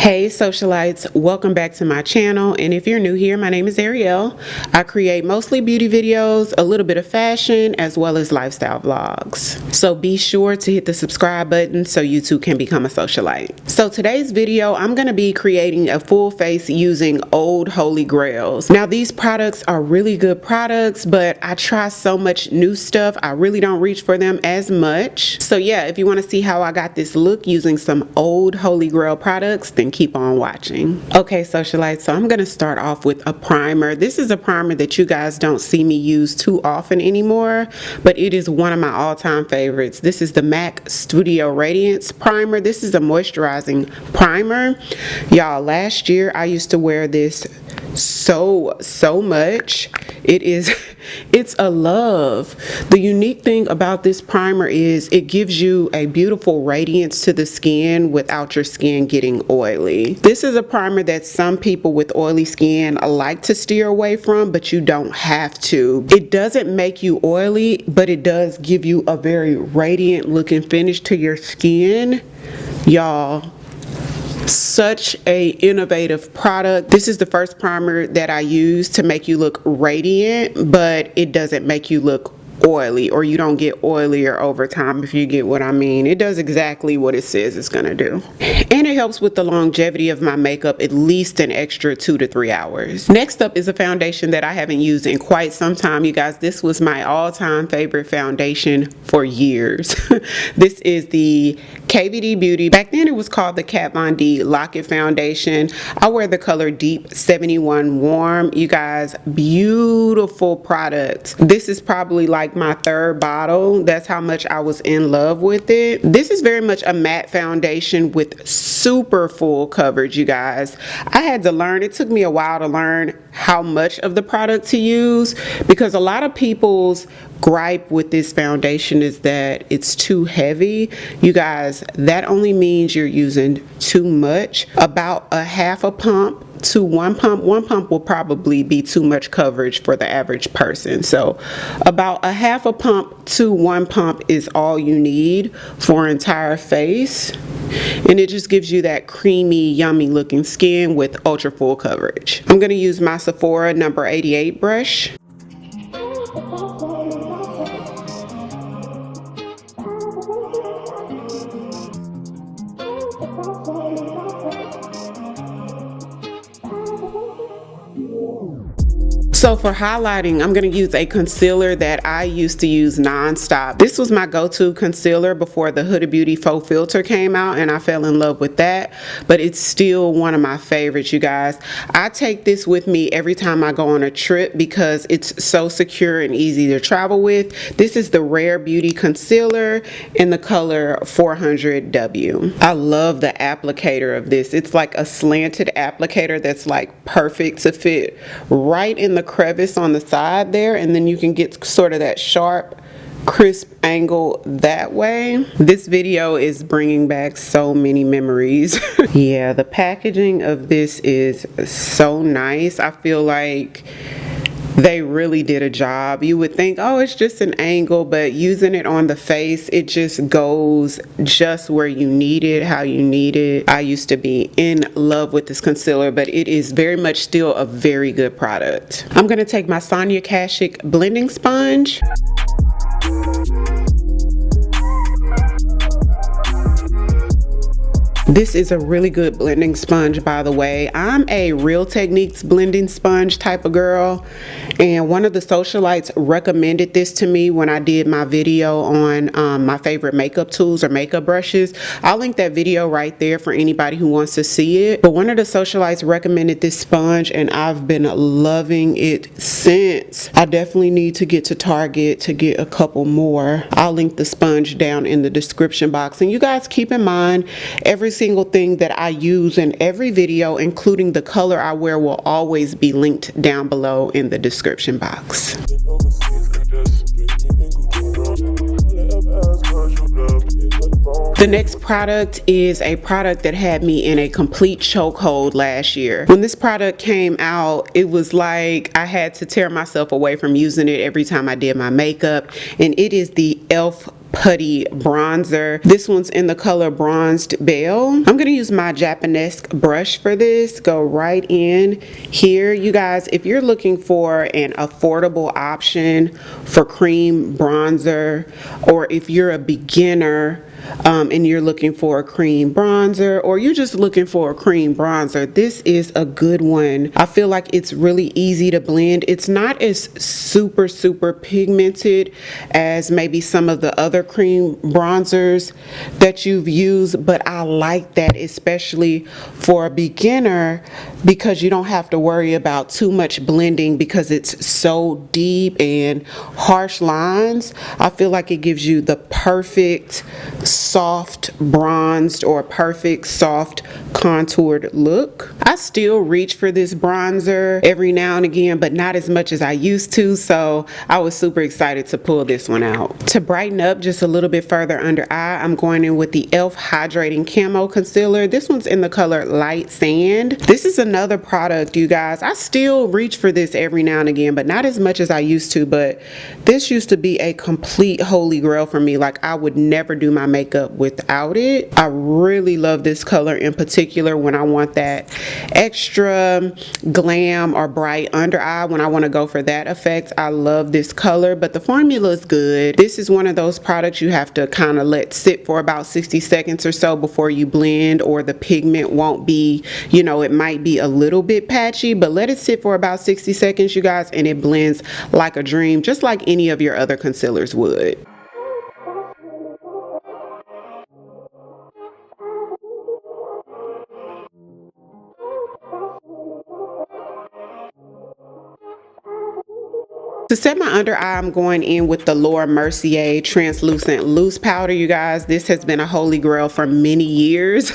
Hey socialites, welcome back to my channel, and if you're new here, my name is Ariel. I create mostly beauty videos, a little bit of fashion, as well as lifestyle vlogs. So be sure to hit the subscribe button so you too can become a socialite. So today's video, I'm going to be creating a full face using old holy grails. Now these products are really good products, but I try so much new stuff, I really don't reach for them as much. So yeah, if you want to see how I got this look using some old holy grail products, then keep on watching. Okay socialites, so I'm going to start off with a primer. This is a primer that you guys don't see me use too often anymore, but it is one of my all-time favorites. This is the MAC Studio Radiance primer. This is a moisturizing primer. Y'all, last year I used to wear this so much. It's a love. The unique thing about this primer is it gives you a beautiful radiance to the skin without your skin getting oily. This is a primer that some people with oily skin like to steer away from, but you don't have to. It doesn't make you oily, but it does give you a very radiant looking finish to your skin. Y'all, such a innovative product. This is the first primer that I use to make you look radiant, but it doesn't make you look oily, or you don't get oilier over time, if you get what I mean. It does exactly what it says it's gonna do, and it helps with the longevity of my makeup at least an extra 2 to 3 hours. Next up is a foundation that I haven't used in quite some time, you guys. This was my all-time favorite foundation for years. This is the KVD Beauty. Back then it was called the Kat Von D Lock-It Foundation. I wear the color Deep 71 Warm. You guys, beautiful product. This is probably like my third bottle. That's how much I was in love with it. This is very much a matte foundation with super full coverage, you guys. I had to learn, it took me a while to learn how much of the product to use, because a lot of people's gripe with this foundation is that it's too heavy. You guys, that only means you're using too much. About a half a pump to one pump. One pump will probably be too much coverage for the average person. So about a half a pump to one pump is all you need for an entire face. And it just gives you that creamy, yummy looking skin with ultra full coverage. I'm going to use my Sephora number 88 brush. So for highlighting, I'm going to use a concealer that I used to use nonstop. This was my go-to concealer before the Huda Beauty Faux Filter came out, and I fell in love with that, but it's still one of my favorites, you guys. I take this with me every time I go on a trip because it's so secure and easy to travel with. This is the Rare Beauty Concealer in the color 400W. I love the applicator of this. It's like a slanted applicator that's like perfect to fit right in the crevice on the side there, and then you can get sort of that sharp, crisp angle that way. This video is bringing back so many memories. Yeah, the packaging of this is so nice. I feel like they really did a job. You would think, oh, it's just an angle, but using it on the face, it just goes just where you need it, how you need it. I used to be in love with this concealer, but it is very much still a very good product. I'm gonna take my Sonia Kashuk blending sponge. This is a really good blending sponge, by the way. I'm a Real Techniques blending sponge type of girl, and one of the socialites recommended this to me when I did my video on my favorite makeup tools or makeup brushes. I'll link that video right there for anybody who wants to see it. But one of the socialites recommended this sponge, and I've been loving it since. I definitely need to get to Target to get a couple more. I'll link the sponge down in the description box. And you guys keep in mind, every single thing that I use in every video, including the color I wear, will always be linked down below in the description box. The next product is a product that had me in a complete chokehold last year. When this product came out, it was like I had to tear myself away from using it every time I did my makeup, and it is the e.l.f. putty bronzer. This one's in the color Bronzed Belle. I'm going to use my Japanese brush for this. Go right in here. You guys, if you're looking for an affordable option for cream bronzer, or if you're a beginner and you're looking for a cream bronzer, or you're just looking for a cream bronzer, this is a good one. I feel like it's really easy to blend. It's not as super pigmented as maybe some of the other cream bronzers that you've used, but I like that, especially for a beginner, because you don't have to worry about too much blending because it's so deep and harsh lines. I feel like it gives you the perfect soft bronzed or perfect soft contoured look. I still reach for this bronzer every now and again, but not as much as I used to, so I was super excited to pull this one out. To brighten up just a little bit further under eye, I'm going in with the e.l.f. Hydrating Camo Concealer. This one's in the color Light Sand. This is another product, you guys. I still reach for this every now and again, but not as much as I used to, but this used to be a complete holy grail for me. Like, I would never do my makeup without it. I really love this color in particular when I want that extra glam or bright under eye. When I want to go for that effect, I love this color, but the formula is good. This is one of those products you have to kind of let sit for about 60 seconds or so before you blend, or the pigment won't be, you know, it might be a little bit patchy, but let it sit for about 60 seconds, you guys, and it blends like a dream, just like any of your other concealers would. To set my under eye, I'm going in with the Laura Mercier Translucent Loose Powder, you guys. This has been a holy grail for many years,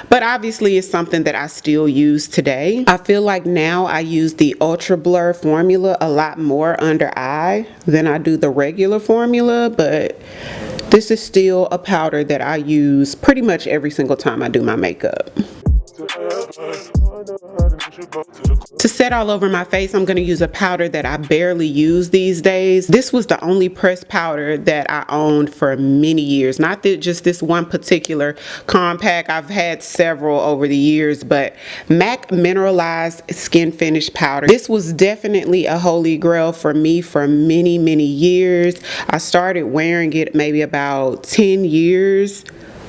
but obviously it's something that I still use today. I feel like now I use the Ultra Blur formula a lot more under eye than I do the regular formula, but this is still a powder that I use pretty much every single time I do my makeup. To set all over my face, I'm going to use a powder that I barely use these days. This was the only pressed powder that I owned for many years. Not that just this one particular compact. I've had several over the years, but MAC Mineralized Skin Finish Powder. This was definitely a holy grail for me for many years. I started wearing it maybe about 10 years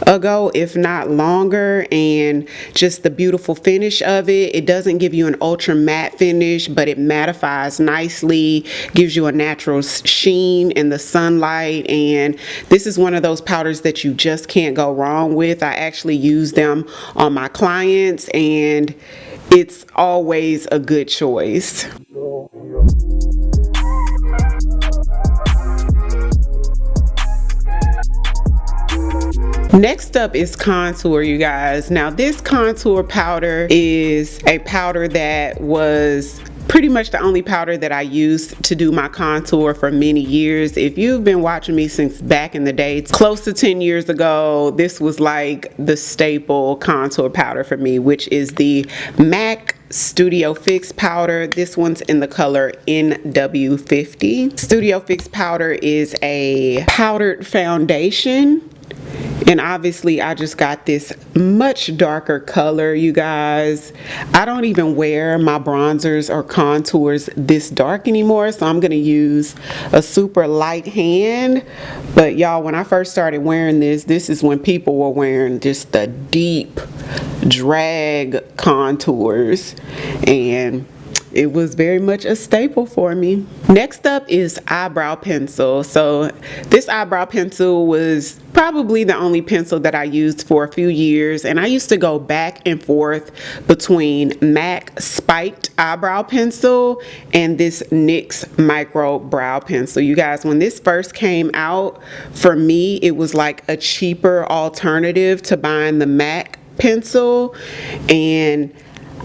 ago, if not longer, and just the beautiful finish of it. It doesn't give you an ultra matte finish, but it mattifies nicely, gives you a natural sheen in the sunlight, and this is one of those powders that you just can't go wrong with. I actually use them on my clients, and it's always a good choice. Next up is contour, you guys. Now, this contour powder is a powder that was pretty much the only powder that I used to do my contour for many years. If you've been watching me since back in the day, close to 10 years ago, this was like the staple contour powder for me, which is the MAC Studio Fix powder. This one's in the color NW50. Studio Fix powder is a powdered foundation, and obviously I just got this much darker color, you guys. I don't even wear my bronzers or contours this dark anymore, so I'm gonna use a super light hand. But y'all, when I first started wearing this is when people were wearing just the deep drag contours, and it was very much a staple for me. Next up is eyebrow pencil. So this eyebrow pencil was probably the only pencil that I used for a few years, and I used to go back and forth between MAC Spiked Eyebrow Pencil and this NYX Micro Brow Pencil. You guys, when this first came out, for me it was like a cheaper alternative to buying the MAC pencil, and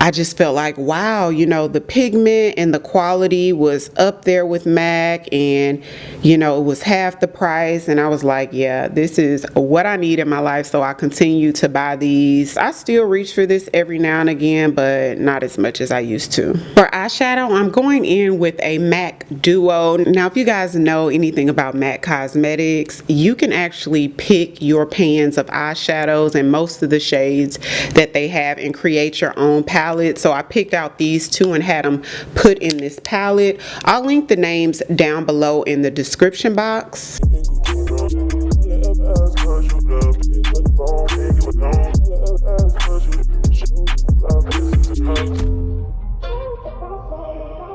I just felt like, wow, you know, the pigment and the quality was up there with MAC, and you know, it was half the price, and I was like, yeah, this is what I need in my life. So I continue to buy these. I still reach for this every now and again, but not as much as I used to. For eyeshadow, I'm going in with a MAC Duo. Now, if you guys know anything about MAC Cosmetics, you can actually pick your pans of eyeshadows and most of the shades that they have and create your own palette. So I picked out these two and had them put in this palette. I'll link the names down below in the description box.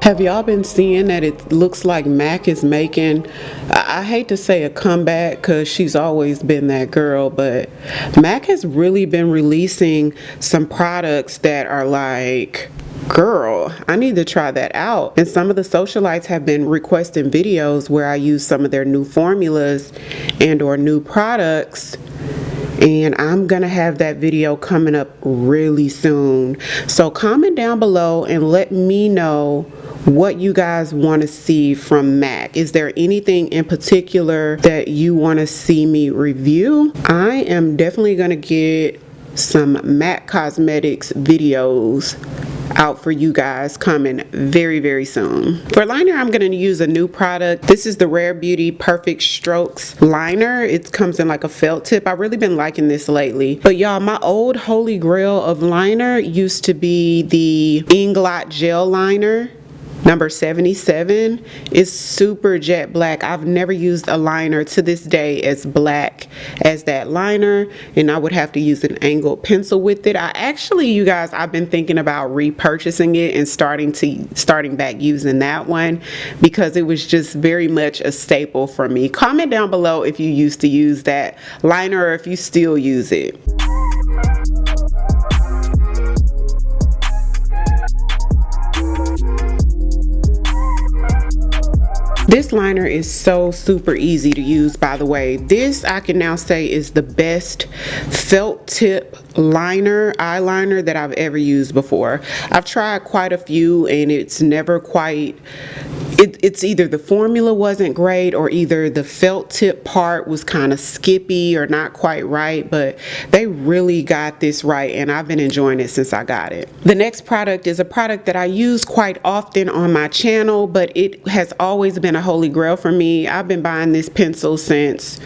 Have y'all been seeing that it looks like MAC is making, I hate to say a comeback because she's always been that girl, but MAC has really been releasing some products that are like, girl, I need to try that out. And some of the socialites have been requesting videos where I use some of their new formulas and or new products. And I'm gonna have that video coming up really soon. So comment down below and let me know what you guys want to see from MAC. Is there anything in particular that you want to see me review? I am definitely gonna get some MAC Cosmetics videos out for you guys coming very, very soon. For liner, I'm going to use a new product. This is the Rare Beauty Perfect Strokes liner. It comes in like a felt tip. I've really been liking this lately. But y'all, my old holy grail of liner used to be the Inglot Gel Liner. Number 77 is super jet black. I've never used a liner to this day as black as that liner, and I would have to use an angled pencil with it. I actually, you guys, I've been thinking about repurchasing it and starting back using that one because it was just very much a staple for me. Comment down below if you used to use that liner or if you still use it. This liner is so super easy to use, by the way. This, I can now say, is the best felt tip eyeliner that I've ever used before. I've tried quite a few and it's never quite, it's either the formula wasn't great or either the felt tip part was kind of skippy or not quite right, but they really got this right and I've been enjoying it since I got it. The next product is a product that I use quite often on my channel, but it has always been a holy grail for me. I've been buying this pencil since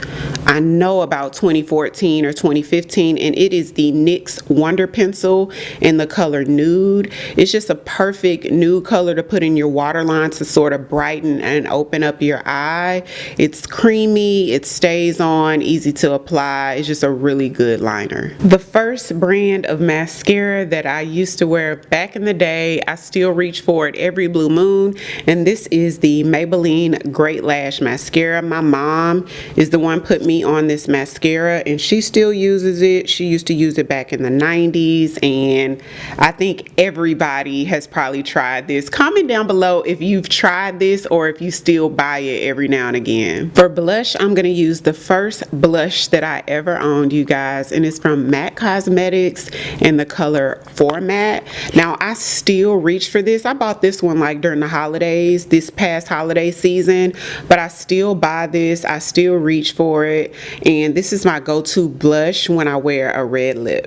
I know about 2014 or 2015, and it is the NYX Wonder Pencil in the color Nude. It's just a perfect nude color to put in your waterline to sort of brighten and open up your eye. It's creamy, it stays on, easy to apply. It's just a really good liner. The first brand of mascara that I used to wear back in the day, I still reach for it every blue moon, and this is the Maybelline Great Lash Mascara. My mom is the one put me on this mascara and she still uses it. She used to use it back in the 90s, and I think everybody has probably tried this. Comment down below if you've tried this or if you still buy it every now and again. For blush, I'm going to use the first blush that I ever owned, you guys, and it's from MAC Cosmetics in the color Format. Now, I still reach for this. I bought this one like during the holidays, this past holiday season, but I still buy this. I still reach for it, and this is my go-to blush when I wear a red lip.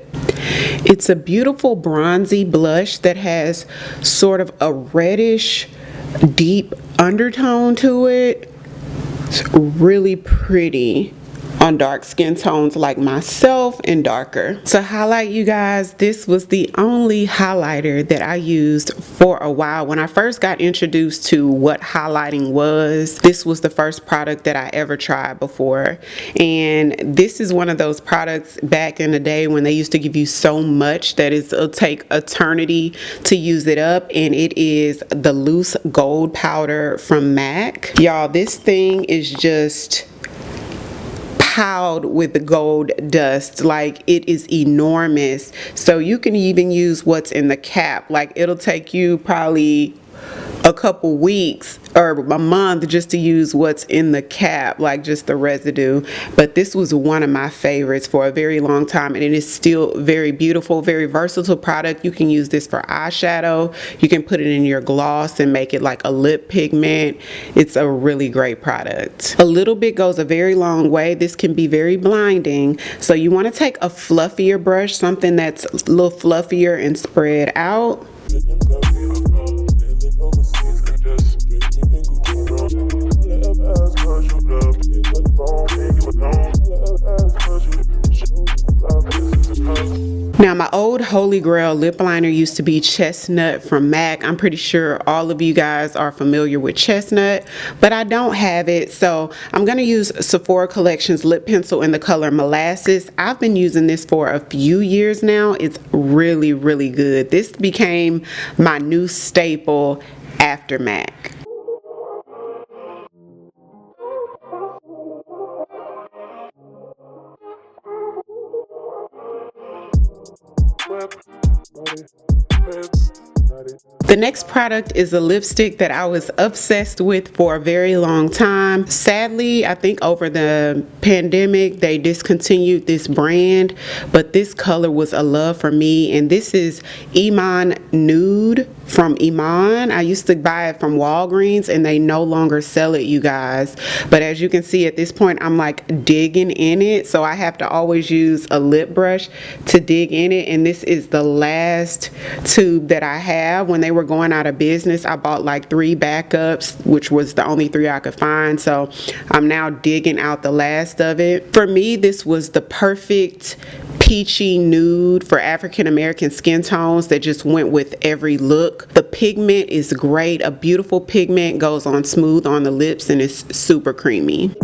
It's a beautiful bronzy blush that has sort of a reddish deep undertone to it. It's really pretty on dark skin tones like myself and darker. To highlight, you guys, this was the only highlighter that I used for a while. When I first got introduced to what highlighting was, this was the first product that I ever tried before. And this is one of those products back in the day when they used to give you so much that it'll take eternity to use it up, and it is the loose gold powder from MAC. Y'all, this thing is just piled with the gold dust. Like, it is enormous. So you can even use what's in the cap. Like, it'll take you probably a couple weeks or a month just to use what's in the cap, like just the residue. But this was one of my favorites for a very long time, and it is still very beautiful, very versatile product. You can use this for eyeshadow, you can put it in your gloss and make it like a lip pigment. It's a really great product. A little bit goes a very long way. This can be very blinding, so you want to take a fluffier brush, something that's a little fluffier and spread out. Now, my old Holy Grail lip liner used to be Chestnut from MAC. I'm pretty sure all of you guys are familiar with Chestnut, but I don't have it, so I'm going to use Sephora Collections lip pencil in the color Molasses. I've been using this for a few years now. It's really, really good. This became my new staple after MAC. The next product is a lipstick that I was obsessed with for a very long time. Sadly, I think over the pandemic, they discontinued this brand, but this color was a love for me, and this is Iman Nude from Iman. I used to buy it from Walgreens, and they no longer sell it, you guys. But as you can see at this point, I'm like digging in it, so I have to always use a lip brush to dig in it, and this is the last tube that I have. When they were going out of business, I bought like 3 backups, which was the only 3 I could find, so I'm now digging out the last of it. For me, this was the perfect peachy nude for African American skin tones that just went with every look. The pigment is great, a beautiful pigment, goes on smooth on the lips, and it's super creamy.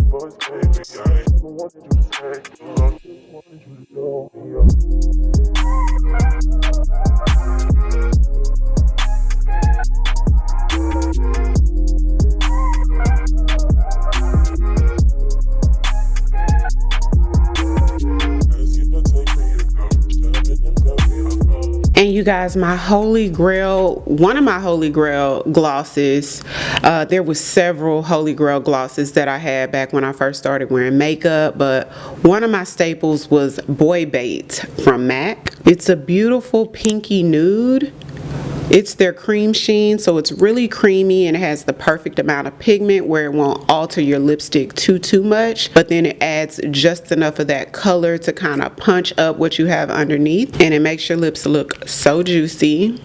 And you guys, my Holy Grail, one of my Holy Grail glosses, there was several Holy Grail glosses that I had back when I first started wearing makeup, but one of my staples was Boy Bait from MAC. It's a beautiful pinky nude. It's their cream sheen, so it's really creamy and it has the perfect amount of pigment where it won't alter your lipstick too much, but then it adds just enough of that color to kind of punch up what you have underneath, and it makes your lips look so juicy.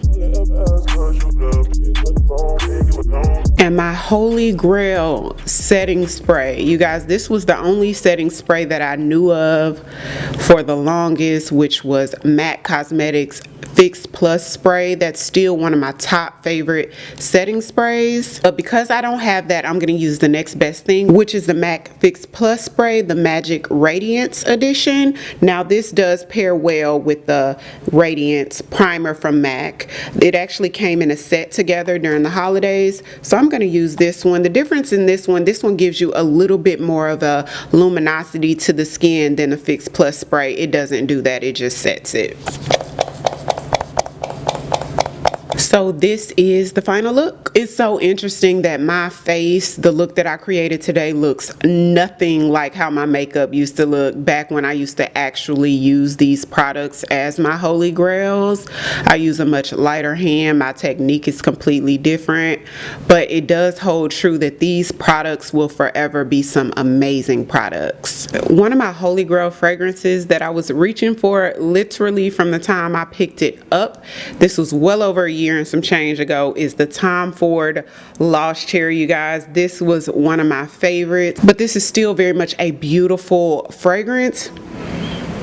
And my Holy Grail setting spray, you guys, this was the only setting spray that I knew of for the longest, which was MAC Cosmetics Fix Plus spray. That's still one of my top favorite setting sprays, but because I don't have that, I'm going to use the next best thing, which is the MAC Fix Plus spray, the Magic Radiance edition. Now this does pair well with the Radiance primer from MAC. It actually came in a set together during the holidays, so I'm going to use this one. The difference in this one gives you a little bit more of a luminosity to the skin than the Fix Plus spray. It doesn't do that, it just sets it. So this is the final look. It's so interesting that my face, the look that I created today, looks nothing like how my makeup used to look back when I used to actually use these products as my Holy Grails. I use a much lighter hand. My technique is completely different, but it does hold true that these products will forever be some amazing products. One of my Holy Grail fragrances that I was reaching for literally from the time I picked it up, this was well over a year and some change ago, is the Tom Ford Lost Cherry, you guys. This was one of my favorites, but this is still very much a beautiful fragrance.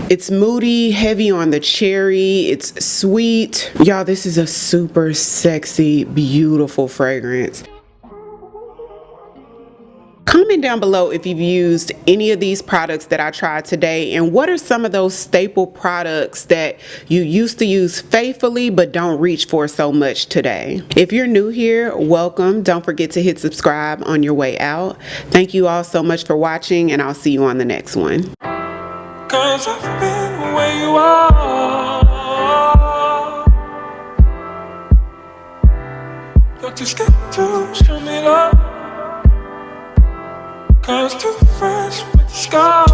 It's moody, heavy on the cherry, it's sweet. Y'all, this is a super sexy, beautiful fragrance. Comment down below if you've used any of these products that I tried today, and what are some of those staple products that you used to use faithfully but don't reach for so much today. If you're new here, welcome. Don't forget to hit subscribe on your way out. Thank you all so much for watching, and I'll see you on the next one. 'Cause I've been where you are. You're too scared to show me love, 'cause too fresh with the scars.